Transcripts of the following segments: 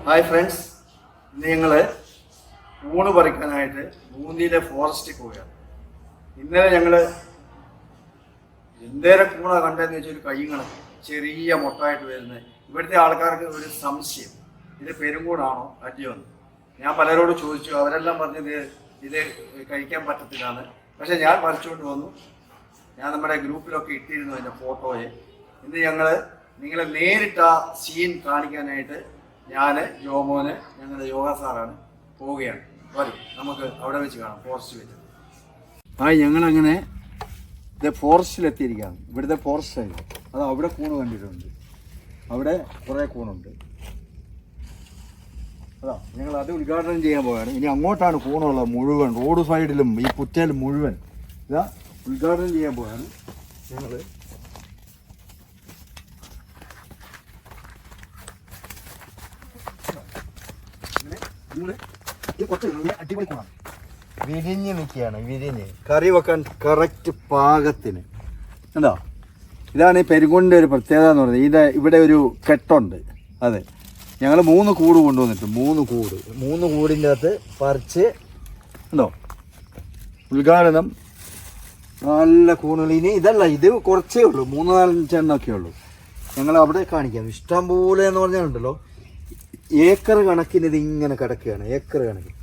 Hi friends, ഇന്ന് ഞങ്ങൾ ഊണ് പറിക്കാനായിട്ട് ബൂന്തിയിലെ ഫോറസ്റ്റിൽ പോവുകയാണ്. ഇന്നലെ ഞങ്ങൾ എന്തേരം കൂണ കണ്ടതെന്ന് വെച്ചൊരു കയ്യങ്ങൾ ചെറിയ മൊട്ടമായിട്ട് വരുന്നത്. ഇവിടുത്തെ ആൾക്കാർക്ക് ഒരു സംശയം, ഇത് പെരുങ്കൂണാണോ അല്ലയോ എന്ന്. ഞാൻ പലരോട് ചോദിച്ചു, അവരെല്ലാം പറഞ്ഞത് ഇത് കഴിക്കാൻ പറ്റത്തില്ലാന്ന്. പക്ഷെ ഞാൻ പറിച്ചുകൊണ്ട് വന്നു. ഞാൻ നമ്മുടെ ഗ്രൂപ്പിലൊക്കെ ഇട്ടിരുന്നു അതിൻ്റെ ഫോട്ടോയെ. ഇന്ന് ഞങ്ങൾ നിങ്ങളെ നേരിട്ട് ആ സീൻ കാണിക്കാനായിട്ട് ഞാൻ, ജോമോന്, ഞങ്ങളുടെ യോഗ സാറാണ് പോവുകയാണ്. വരും, നമുക്ക് അവിടെ വെച്ച് കാണാം, ഫോറസ്റ്റ് വെച്ച്. ഞങ്ങളങ്ങനെ ഇത് ഫോറസ്റ്റിലെത്തിയിരിക്കുകയാണ്. ഇവിടുത്തെ ഫോറസ്റ്റ് ആയിരുന്നു. അത് അവിടെ കൂണ് കണ്ടിട്ടുണ്ട്. അവിടെ കുറേ കൂണുണ്ട്. അതാ ഞങ്ങൾ അത് ഉദ്ഘാടനം ചെയ്യാൻ പോവുകയാണ്. ഇനി അങ്ങോട്ടാണ് കൂണുള്ളത് മുഴുവൻ, റോഡ് സൈഡിലും ഈ പുറ്റയിലും മുഴുവൻ. ഇതാ ഉദ്ഘാടനം ചെയ്യാൻ പോവുകയാണ് ഞങ്ങൾ. അടിപൊളി കൂണാണ്, വിരിഞ്ഞ് നിൽക്കുകയാണ്. വിരിഞ്ഞ് കറി വെക്കാൻ കറക്റ്റ് പാകത്തിന്. എന്താ ഇതാണ് ഈ പെരുങ്കൂണിൻ്റെ ഒരു പ്രത്യേകത എന്ന് പറയുന്നത്. ഇവിടെ ഒരു കെട്ടുണ്ട്. അതെ, ഞങ്ങൾ 3 കൂട് കൊണ്ടുവന്നിട്ട് 3 കൂടിൻ്റെ അകത്ത് പറിച്ച് ഉണ്ടോ ഉദ്ഘാടനം. നല്ല കൂണുകൾ. ഇനി ഇതല്ല, ഇത് കുറച്ചേ ഉള്ളൂ, 3-4 എണ്ണമൊക്കെ ഉള്ളൂ. ഞങ്ങൾ അവിടെ കാണിക്കാം. ഇഷ്ടം പോലെ എന്ന് പറഞ്ഞാലുണ്ടല്ലോ, ഏക്കർ കണക്കിന് ഇതിങ്ങനെ കിടക്കുകയാണ്. ഏക്കർ കണക്കിന്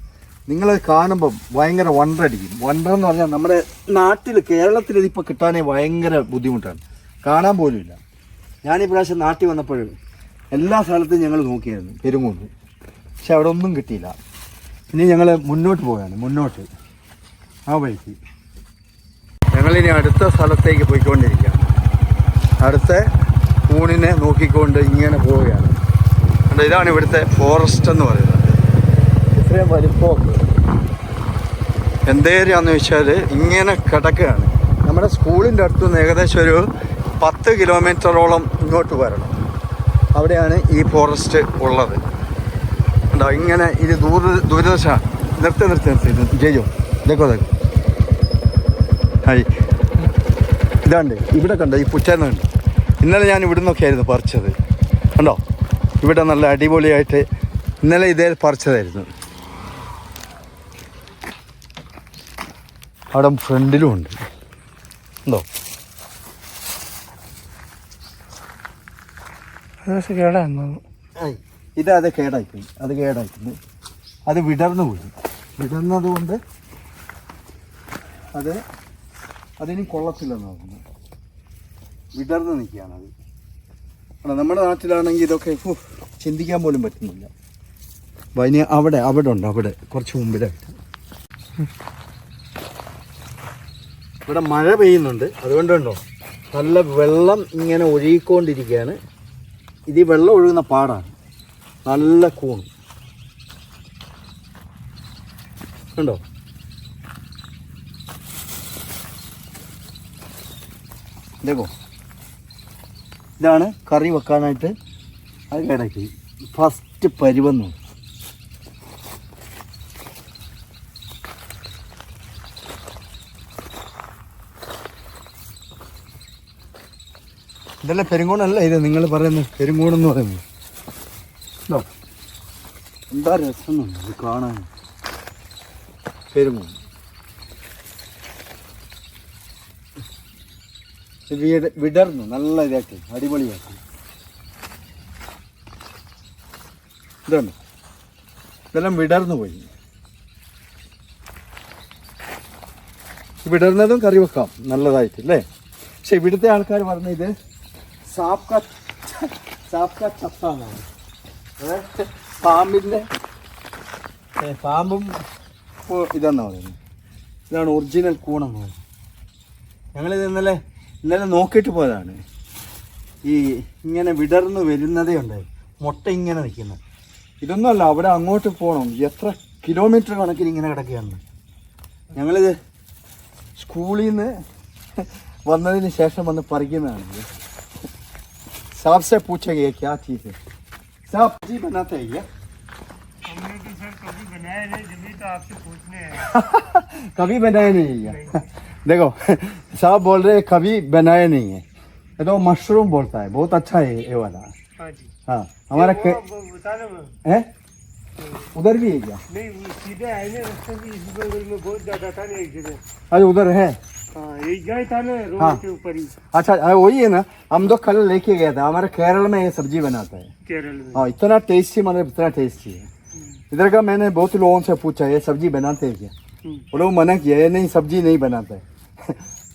നിങ്ങളത് കാണുമ്പം ഭയങ്കര വണ്ടടിക്കും. വണ്ടെന്ന് പറഞ്ഞാൽ നമ്മുടെ നാട്ടിൽ, കേരളത്തിൽ ഇതിപ്പോൾ കിട്ടാനേ ഭയങ്കര ബുദ്ധിമുട്ടാണ്. കാണാൻ പോലും ഇല്ല. ഞാനീ പ്രാവശ്യം നാട്ടിൽ വന്നപ്പോഴും എല്ലാ സ്ഥലത്തും ഞങ്ങൾ നോക്കിയായിരുന്നു പെരുങ്കൂണ്, പക്ഷെ അവിടെ ഒന്നും കിട്ടിയില്ല. ഇനി ഞങ്ങൾ മുന്നോട്ട് പോവുകയാണ്. മുന്നോട്ട് ആ വഴിക്ക് ഞങ്ങളിനി അടുത്ത സ്ഥലത്തേക്ക് പോയിക്കൊണ്ടിരിക്കുകയാണ്. അടുത്ത കൂണിനെ നോക്കിക്കൊണ്ട് ഇങ്ങനെ പോവുകയാണ്. ഇതാണ് ഇവിടുത്തെ ഫോറസ്റ്റ് എന്ന് പറയുന്നത്. ഇത്രയും വലിപ്പമൊക്കെ എന്തേരാന്ന് വെച്ചാൽ ഇങ്ങനെ കിടക്കുകയാണ്. നമ്മുടെ സ്കൂളിൻ്റെ അടുത്തുനിന്ന് ഏകദേശം ഒരു 10 കിലോമീറ്ററോളം ഇങ്ങോട്ട് വരണം. അവിടെയാണ് ഈ ഫോറസ്റ്റ് ഉള്ളത്. ഉണ്ടോ ഇങ്ങനെ ഇത് ദൂരദർശനാണ്. നിർത്തി ജയോ ഇതൊക്കെ ഹായ്. ഇതാണ്ട് ഇവിടെ കണ്ടോ, ഈ പുറ്റേന്ന് കണ്ടോ. ഇന്നലെ ഞാൻ ഇവിടെ നിന്നൊക്കെ ആയിരുന്നു പറിച്ചത്. കണ്ടോ ഇവിടെ നല്ല അടിപൊളിയായിട്ട് ഇന്നലെ ഇതേ പറിച്ചതായിരുന്നു. അവിടെ ഫ്രണ്ടിലും ഉണ്ട്. ഉണ്ടോ അത് കേടായിപ്പോയി. അത് വിടർന്നു പോയി. വിടർന്നത് കൊണ്ട് അതിനി കൊള്ളത്തില്ലെന്ന് പറഞ്ഞു. വിടർന്ന് നിൽക്കുകയാണത്. നമ്മുടെ നാട്ടിലാണെങ്കിൽ ഇതൊക്കെ ചിന്തിക്കാൻ പോലും പറ്റുന്നില്ല. ഇനി അവിടെ ഉണ്ട്, അവിടെ കുറച്ച് മുമ്പിലായിട്ട്. ഇവിടെ മഴ പെയ്യുന്നുണ്ട്, അതുകൊണ്ടുണ്ടോ നല്ല വെള്ളം ഇങ്ങനെ ഒഴുകിക്കൊണ്ടിരിക്കുകയാണ്. ഇത് വെള്ളം ഒഴുകുന്ന പാടാണ്. നല്ല കൂൺ ഉണ്ടോ. ഇതേക്കോ, ഇതാണ് കറി വെക്കാനായിട്ട്. അത് കേടാക്കി ഫസ്റ്റ് പരുവന്നു. ഇതല്ലേ പെരുങ്കൂണല്ല ഇത് നിങ്ങൾ പറയുന്നത് പെരുങ്കൂണെന്ന് പറയുന്നത്. ഉണ്ടോ എന്താ രസം ഇത് കാണാൻ. പെരുങ്കൂൺ വിടർന്നു നല്ല ഇതാക്കി അടിപൊളിയാക്കി. ഇതാണ് ഇതെല്ലാം വിടർന്നു പോയി. വിടർന്നതും കറി വെക്കാം നല്ലതായിട്ട് അല്ലേ. പക്ഷെ ഇവിടുത്തെ ആൾക്കാർ പറഞ്ഞ ഇത് സാപ്ക ചത്താന്നാണ്. പാമ്പും ഇതെന്നാ പറയുന്നത്. ഇതാണ് ഒറിജിനൽ കൂണെന്ന് പറയുന്നത്. ഞങ്ങളിത് ഇന്നലെ നോക്കിയിട്ട് പോയതാണ്. ഈ ഇങ്ങനെ വിടർന്ന് വരുന്നതേ ഉണ്ടായി, മുട്ട ഇങ്ങനെ നിൽക്കുന്നത്. ഇതൊന്നുമല്ല, അവിടെ അങ്ങോട്ട് പോകണം. എത്ര കിലോമീറ്റർ കണക്കിന് ഇങ്ങനെ കിടക്കുകയാണ്. ഞങ്ങളിത് സ്കൂളിൽ നിന്ന് വന്നതിന് ശേഷം വന്ന് പറിക്കുന്നതാണ്. സാബ്സെ പൂച്ചെങ്കിൽ ക്യാ ചീസ് സാബ് जी बनाते हैं क्या? हमने तो सर कभी बनाया नहीं, जब तो आपसे पूछने हैं. कभी बनाया नहीं है. देखो साहब बोल रहे कभी बनाया नहीं है. ये तो मशरूम बोलता है, बहुत अच्छा है ये वाला. हाँ जी हाँ. हमारा बताना है उधर भी है क्या? नहीं, सीधे आए ना रास्ते में, इस बगल में बहुत ज्यादा था ना एक जगह। अरे उधर है। हाँ, एक जगह था ना रोड हाँ। के ऊपर ही, अच्छा वही है ना, हम तो कल लेके गया था, हमारे केरल में ये सब्जी बनाता है। केरल में। हाँ इतना टेस्टी, मतलब इतना टेस्टी है। इधर का मैंने बहुत लोगों से पूछा ये सब्जी बनाते हैं क्या, वो लोग मना किया ये नहीं सब्जी नहीं बनाता है।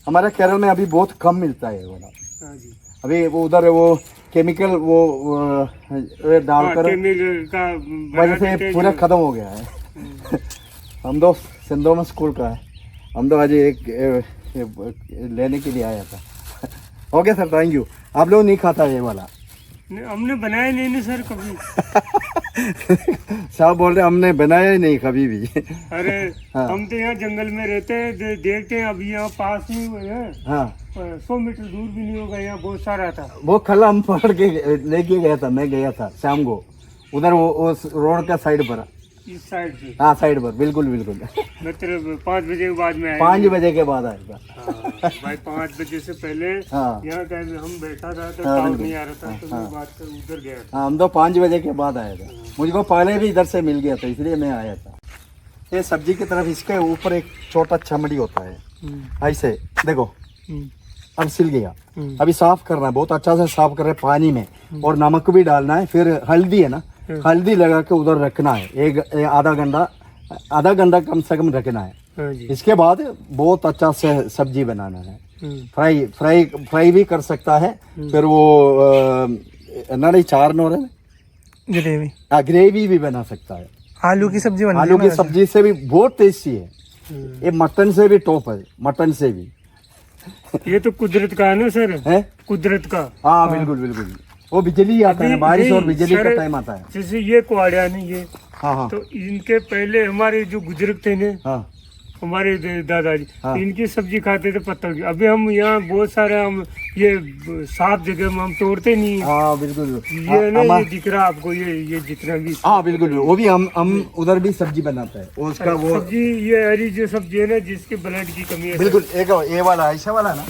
हमारे केरल में अभी बहुत कम मिलता है वो ना। हाँ जी। अभी वो उधर वो केमिकल वो डालकर केमिकल का वजह बना से देते पूरा जो- खत्म हो गया है। हम तो सिंधोमा स्कूल का है, हम तो आज एक लेने के लिए आया था। Okay sir thank you. आप लोग नहीं खाता ये वाला? नहीं, हमने बनाया नहीं ना सर कभी। साहब बोल रहे हमने बनाया ही नहीं कभी भी। अरे हाँ। हम तो यहाँ जंगल में रहते हैं, देखते हैं, अभी यहाँ पास में हुए हैं, हाँ 100 मीटर दूर भी नहीं होगा, यहाँ बहुत सारा था। वो कल हम पकड़ के लेके गया था, मैं गया था शाम को उधर वो रोड का साइड पर। इस साइड से हाँ साइड पर बिल्कुल बिल्कुल। मतलब 5 बजे के बाद में आए। 5 बजे के बाद आएगा। हाँ, भाई 5 बजे से पहले हाँ। यहाँ का हम बैठा था तो हाँ, टावर बिल्कुल। नहीं आ रहा था, तो मैं बात कर उधर गया था। हाँ हम तो 5 बजे के बाद आए थे, मुझको पहले भी इधर से मिल गया था इसलिए मैं आया था। ये सब्जी की तरफ इसके ऊपर एक छोटा चमड़ी होता है ऐसे देखो, अब सिल गया। अभी साफ करना है, बहुत अच्छा से साफ कर रहे हैं पानी में, और नमक भी डालना है, फिर हल्दी है ना, हल्दी लगा के उधर रखना है एक आधा घंटा कम से कम रखना है। हाँ जी। इसके बाद बहुत अच्छा से सब्जी बनाना है। फ्राई भी कर सकता है, फिर वो नहीं चार नोर ग्रेवी, ग्रेवी भी बना सकता है। आलू की सब्जी बन आलू की सब्जी से भी बहुत टेस्टी है, ये मटन से भी टॉप है, मटन से भी। ये तो कुदरत का है ना सर, है कुदरत का। हाँ बिल्कुल बिल्कुल, वो बिजली आता है, बारिश और बिजली का टाइम आता है। जैसे ये कुआड़िया नहीं ये, हाँ हाँ तो इनके पहले हमारे जो बुजुर्ग थे ना, हाँ हमारे दादाजी, हाँ। इनकी सब्जी खाते थे पत्तों की। अभी हम यहाँ बहुत सारे हम ये साफ जगह में हम तोड़ते नहीं हैं। हाँ बिल्कुल। ये ना ये दिख रहा आपको, ये जितना भी हाँ बिल्कुल, वो भी हम उधर भी सब्जी बनाते हैं, वो उसका वो सब्जी, ये हरी जो सब्जी है ना जिसके ब्लड की कमी है। बिल्कुल एक ये वाला ऐसा वाला ना,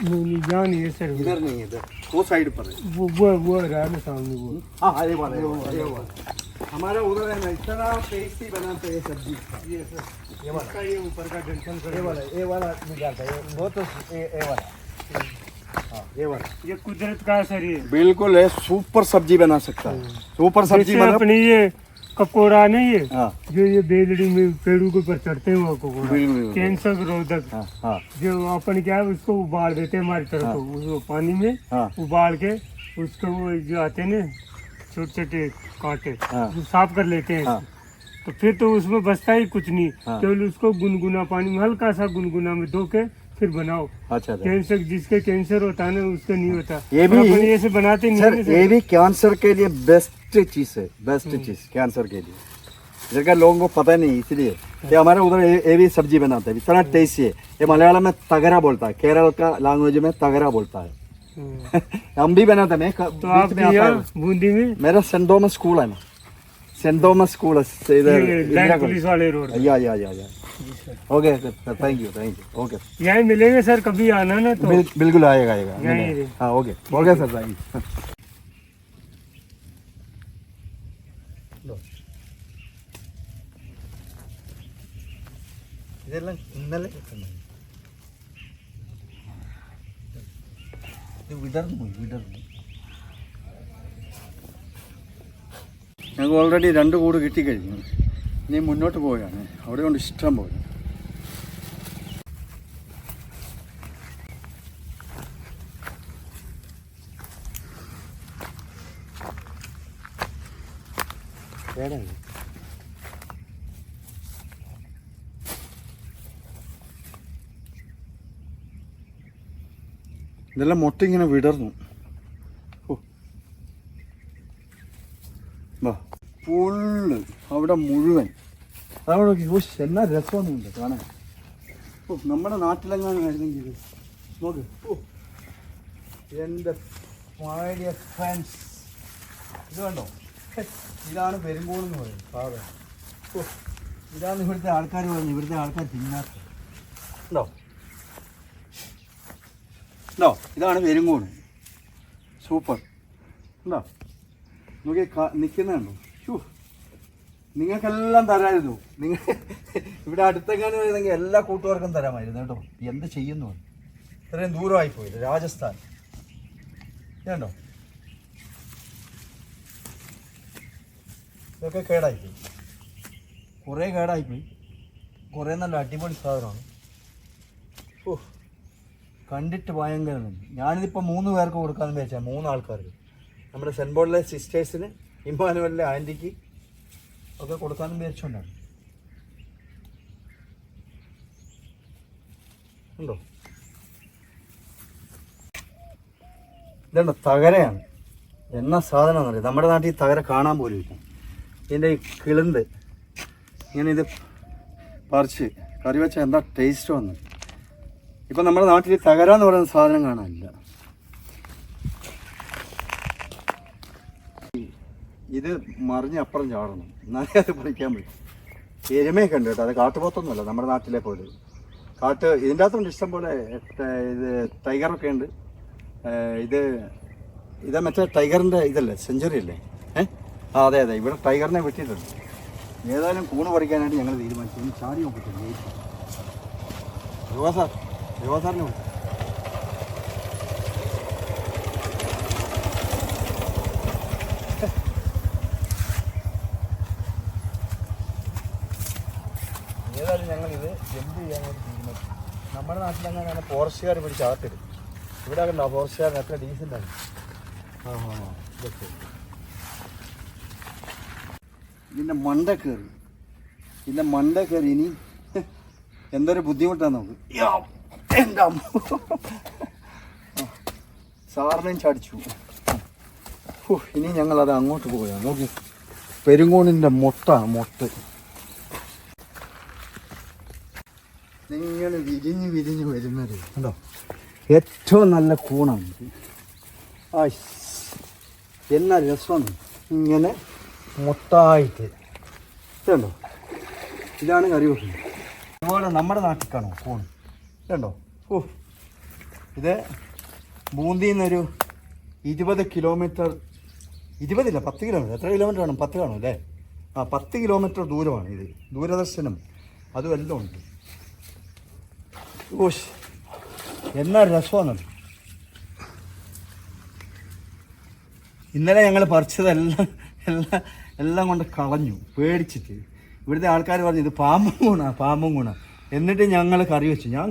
नहीं यहाँ नहीं है सर, इधर नहीं है, इधर वो साइड पर है। वो रहा ना सामने वो। हाँ ये वाला ये वाला हमारा उधर है ना, इतना टेस्टी बनाते हैं सब्जी। ये सर, ये वाला, ये ऊपर का जंक्शन कर, ये वाला मिल जाता है, वो तो ये वाला। हाँ ये वाला ये कुदरत का असर है। बिल्कुल है, सुपर सब्जी बना सकता है, सुपर सब्जी जैसे बना। अपनी ये ककोड़ा नहीं है, हाँ जो ये बेलड़ी में पेड़ों के ऊपर चढ़ते हैं वो ककोड़ा, बिल्कुल बिल्कुल। कैंसर रोधक। हाँ हाँ जो अपन क्या है उसको उबाल देते हैं हमारी तरफ, तो उसको पानी में हाँ उबाल के उसको वो जो आते हैं ना छोटे छोटे कांटे, हाँ। वो साफ कर लेते हैं। हाँ। तो फिर तो उसमें बचता ही कुछ नहीं, हाँ। केवल उसको गुनगुना पानी में हल्का सा गुनगुना में धो के फिर बनाओ। अच्छा अच्छा। कैंसर, जिसके कैंसर होता है ना उसके नहीं होता। ये भी- और अपन ये से बनाते नहीं सर है ना ये सर। भी कैंसर के लिए बेस्ट चीज है, बेस्ट चीज कैंसर के लिए, जिनका लोगों को पता नहीं, इसलिए ये हमारे उधर ये भी सब्जी बनाते हैं, इतना टेस्टी है। ये मलयालम में तगरा बोलता है, केरल का लैंग्वेज में तगरा बोलता है। हम भी बनाते हैं, तो आप यहाँ बूंदी में मेरा सेंट थॉमस स्कूल है ना, सेंट थॉमस स्कूल है इधर लाइन पुलिस वाले रोड। या ओके थैंक यू ओके। यहीं मिलेंगे सर, कभी आना ना तो। बिल्कुल आएगा आएगा। यहीं हाँ okay okay sir thank you. ഇതെല്ലാം ഇന്നലെ വിടർന്നു ഞങ്ങൾക്ക് ഓൾറെഡി 2 കൂട് കിട്ടിക്കഴിഞ്ഞു, ഇനി മുന്നോട്ട് പോവുകയാണ്, അവിടെ കൊണ്ട് ഇഷ്ടം പോലെ. ഇതെല്ലാം മൊട്ട ഇങ്ങനെ വിടർന്നു. ഫുള്ള് അവിടെ മുഴുവൻ അവിടെ എന്നാ രസമൊന്നുമില്ല കാണാൻ. നമ്മുടെ നാട്ടിലെങ്ങാനും ആയിരുന്നെങ്കിൽ നോക്ക്. എൻ്റെ മൈ ഫ്രണ്ട്സ്, ഇത് കണ്ടോ, ഇതാണ് പെരുമ്പോളെന്ന് പറയുന്നത് സാധനം. ഇതാണ് ഇവിടുത്തെ ആൾക്കാർ പറയുന്നത്, ഇവിടുത്തെ ആൾക്കാർ തിന്നാത്ത ഉണ്ടോ. ഉണ്ടോ? ഇതാണ് പെരുങ്കൂണ്. സൂപ്പർ. ഉണ്ടോ? നോക്കി നിൽക്കുന്നുണ്ടോ? നിങ്ങൾക്കെല്ലാം തരായിരുന്നു. നിങ്ങൾ ഇവിടെ അടുത്തെങ്ങാനും വരുന്നെങ്കിൽ എല്ലാ കൂട്ടുകാർക്കും തരാമായിരുന്നു കേട്ടോ. എന്ത് ചെയ്യുന്നു? ഇത്രയും ദൂരമായിപ്പോയി. രാജസ്ഥാൻ ഇതുണ്ടോ? ഇതൊക്കെ കേടായിപ്പോയി. കുറേ കേടായിപ്പോയി. കുറേ നല്ല അടിപൊളി സാധനമാണ്. ഓ, കണ്ടിട്ട് ഭയങ്കര. ഞാനിതിപ്പോൾ 3 പേർക്ക് കൊടുക്കാമെന്ന് വിചാരിച്ചാൽ 3 ആൾക്കാർക്ക്. നമ്മുടെ സെൻറ്റ് പോളിലെ സിസ്റ്റേഴ്സിന്, ഇമ്മാനുവലിലെ ആൻറ്റിക്ക് ഒക്കെ കൊടുക്കാമെന്ന് വിചാരിച്ചുകൊണ്ടാണ്. ഉണ്ടോ? ഇതുണ്ടോ? തകരയാണ്. എന്നാ സാധനം എന്നറിയാം. നമ്മുടെ നാട്ടിൽ തകര കാണാൻ പോലും ഇല്ല. ഇതിൻ്റെ ഈ കിളുന്ത് ഇങ്ങനെ ഇത് പറിച്ച് കറി വെച്ചാൽ എന്താ ടേസ്റ്റ് വന്നു. ഇപ്പം നമ്മുടെ നാട്ടിൽ തകര എന്ന് പറയുന്ന സാധനം കാണാനില്ല. ഇത് മറിഞ്ഞ് അപ്പുറം ചാടണം, എന്നാലേ അത് പിടിക്കാൻ പറ്റും. എരുമയൊക്കെ ഉണ്ട് കേട്ടോ. അത് കാട്ടുപോത്തൊന്നുമല്ല നമ്മുടെ നാട്ടിലെ പോലെ. ഇതിൻ്റെ അകത്തുണ്ട് ഇഷ്ടം പോലെ. ഇത് ടൈഗറൊക്കെ ഉണ്ട്. ഇത് മറ്റേ ടൈഗറിൻ്റെ ഇതല്ലേ, സെഞ്ചുറി അല്ലേ? അതെ അതെ, ഇവിടെ ടൈഗറിനെ വെട്ടിയിട്ടുണ്ട്. ഏതായാലും കൂണ് പറിക്കാനായിട്ട് ഞങ്ങൾ തീരുമാനിച്ചു. ഒന്ന് ചാടി നോക്കിയിട്ടുണ്ട്. യുവാസാറിനെ വിളിച്ചു. ഏതായാലും ഞങ്ങളിത് ജമ്പ് ചെയ്യാനായിട്ട് തീരുമാനിച്ചു. നമ്മുടെ നാട്ടിലങ്ങനെ ഫോറസ്റ്റുകാർ പിടിച്ച് അകത്തിടും. ഇവിടെ കണ്ടോ ഫോറസ്റ്റുകാരൻ എത്ര ഡീസൻ്റാണ്. ഇതിൻ്റെ മണ്ട കയറി ഇനി എന്തൊരു ബുദ്ധിമുട്ടാണ് നമുക്ക്. എൻ്റെ അമ്മ സാറിനെയും ചടിച്ചു. ഇനി ഞങ്ങളത് അങ്ങോട്ട് പോയാണ്. നോക്കി, പെരുങ്കോണിൻ്റെ മൊട്ട് ഇങ്ങനെ വിരിഞ്ഞ് വരുന്നത് കണ്ടോ. ഏറ്റവും നല്ല കൂണാണ്. എന്നാ രസമാണ് ഇങ്ങനെ മൊട്ടായിട്ട്. ഇതുണ്ടോ? ഇതാണ് കറി വെക്കുന്നത്. അതുപോലെ നമ്മുടെ നാട്ടിൽ കാണോ കൂണ്. ഇതുണ്ടോ? ഇത് ബൂന്തിയിൽ നിന്നൊരു 20 കിലോമീറ്റർ, 20 ഇല്ല 10 കിലോമീറ്റർ. എത്ര കിലോമീറ്റർ കാണും? 10 കാണും അല്ലേ? 10 കിലോമീറ്റർ ദൂരമാണ് ഇത്. ദൂരദർശനം അതും എല്ലാം ഉണ്ട്. എന്നാ രസമാണത്. ഇന്നലെ ഞങ്ങൾ പറിച്ചതെല്ലാം കൊണ്ട് കളഞ്ഞു പേടിച്ചിട്ട്. ഇവിടുത്തെ ആൾക്കാർ പറഞ്ഞു ഇത് പാമ്പും കൂണ. എന്നിട്ട് ഞങ്ങൾ കറി വെച്ചു. ഞാൻ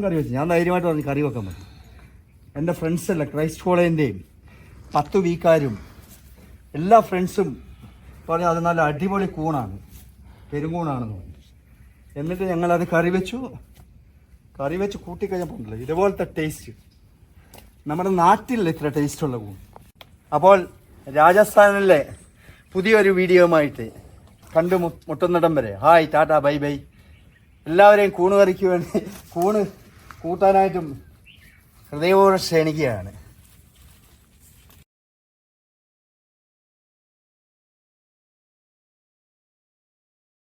ധൈര്യമായിട്ട് പറഞ്ഞു കറി വെക്കാൻ പറ്റും. എൻ്റെ ഫ്രണ്ട്സല്ല, ക്രൈസ്റ്റ് കോളേജിൻ്റെയും 10 വീക്കാരും എല്ലാ ഫ്രണ്ട്സും പറഞ്ഞു അത് നല്ല അടിപൊളി കൂണാണ്, പെരുങ്കൂണാണെന്ന് പറഞ്ഞു. എന്നിട്ട് ഞങ്ങളത് കറി വെച്ച് കൂട്ടിക്കഴിഞ്ഞപ്പോണ്ടല്ലോ ഇതുപോലത്തെ ടേസ്റ്റ് നമ്മുടെ നാട്ടിലില്ല ഇത്ര ടേസ്റ്റുള്ള കൂൺ. അപ്പോൾ രാജസ്ഥാനിലെ പുതിയൊരു വീഡിയോയുമായിട്ട് മുട്ടുന്നിടം വരെ ഹായ്, ടാറ്റ, ബൈ ബൈ. എല്ലാവരെയും കൂണ് കറിക്ക് വേണ്ടി കൂട്ടാനായിട്ടും ഹൃദയപൂർവ്വം ക്ഷണിക്കുകയാണ്.